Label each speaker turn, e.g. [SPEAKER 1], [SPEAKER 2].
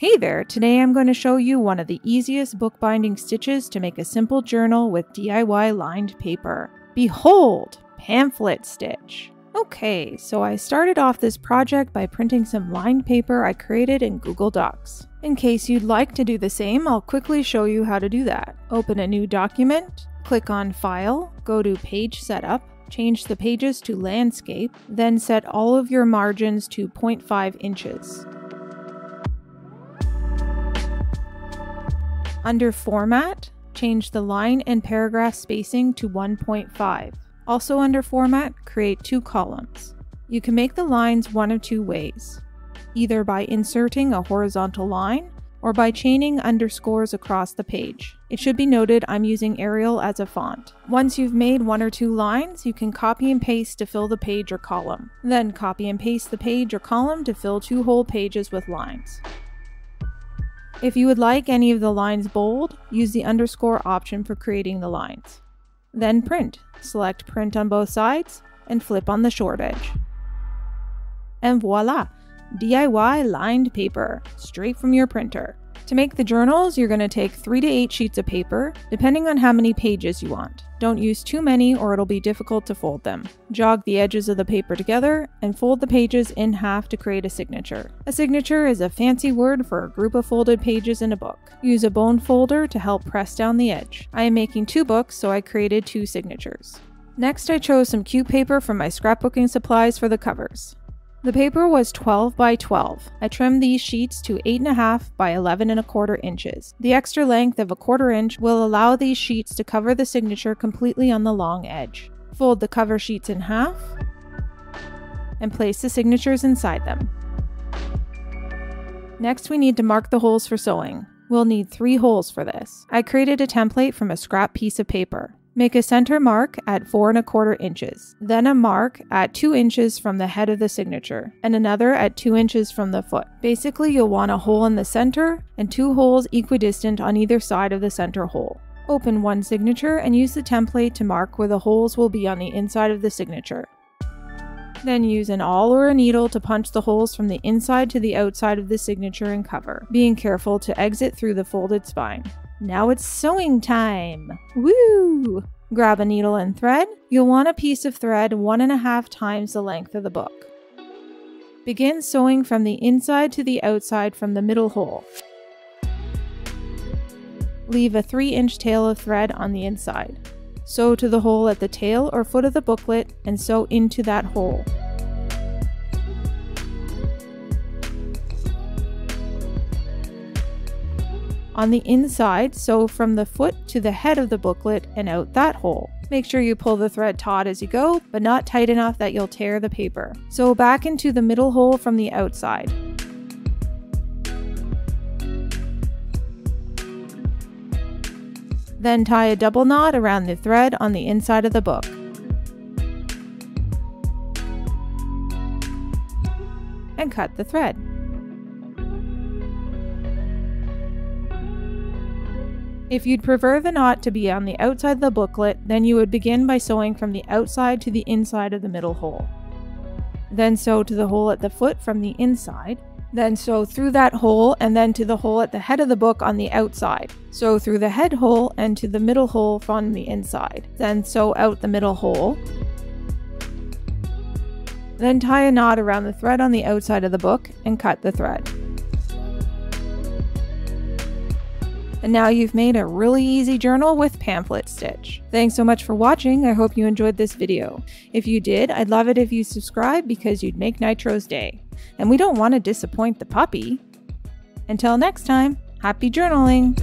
[SPEAKER 1] Hey there, today I'm going to show you one of the easiest bookbinding stitches to make a simple journal with DIY lined paper. Behold, Pamphlet Stitch. Okay, so I started off this project by printing some lined paper I created in Google Docs. In case you'd like to do the same, I'll quickly show you how to do that. Open a new document, click on File, go to Page Setup, change the pages to Landscape, then set all of your margins to 0.5 inches. Under Format, change the line and paragraph spacing to 1.5. Also under Format, create 2 columns. You can make the lines one of 2 ways, either by inserting a horizontal line or by chaining underscores across the page. It should be noted I'm using Arial as a font. Once you've made 1 or 2 lines, you can copy and paste to fill the page or column. Then copy and paste the page or column to fill 2 whole pages with lines. If you would like any of the lines bold, use the underscore option for creating the lines. Then print. Select print on both sides and flip on the short edge. And voila! DIY lined paper, straight from your printer. To make the journals, you're going to take 3 to 8 sheets of paper, depending on how many pages you want. Don't use too many or it'll be difficult to fold them. Jog the edges of the paper together and fold the pages in half to create a signature. A signature is a fancy word for a group of folded pages in a book. Use a bone folder to help press down the edge. I am making 2 books, so I created 2 signatures. Next, I chose some cute paper from my scrapbooking supplies for the covers. The paper was 12 by 12. I trimmed these sheets to 8.5 by 11.25 inches. The extra length of 1/4 inch will allow these sheets to cover the signature completely on the long edge. Fold the cover sheets in half and place the signatures inside them. Next, we need to mark the holes for sewing. We'll need 3 holes for this. I created a template from a scrap piece of paper. Make a center mark at 4.25 inches, then a mark at 2 inches from the head of the signature, and another at 2 inches from the foot. Basically, you'll want a hole in the center and 2 holes equidistant on either side of the center hole. Open one signature and use the template to mark where the holes will be on the inside of the signature. Then use an awl or a needle to punch the holes from the inside to the outside of the signature and cover, being careful to exit through the folded spine. Now it's sewing time! Woo! Grab a needle and thread. You'll want a piece of thread 1.5 times the length of the book. Begin sewing from the inside to the outside from the middle hole. Leave a 3-inch tail of thread on the inside. Sew to the hole at the tail or foot of the booklet and sew into that hole. On the inside, sew from the foot to the head of the booklet and out that hole. Make sure you pull the thread taut as you go, but not tight enough that you'll tear the paper. Sew back into the middle hole from the outside. Then tie a double knot around the thread on the inside of the book. And cut the thread. If you'd prefer the knot to be on the outside of the booklet, then you would begin by sewing from the outside to the inside of the middle hole. Then sew to the hole at the foot from the inside. Then sew through that hole and then to the hole at the head of the book on the outside. Sew through the head hole and to the middle hole from the inside. Then sew out the middle hole. Then tie a knot around the thread on the outside of the book and cut the thread. And now you've made a really easy journal with Pamphlet Stitch. Thanks so much for watching. I hope you enjoyed this video. If you did, I'd love it if you subscribe because you'd make Nitro's day. And we don't want to disappoint the puppy. Until next time, happy journaling!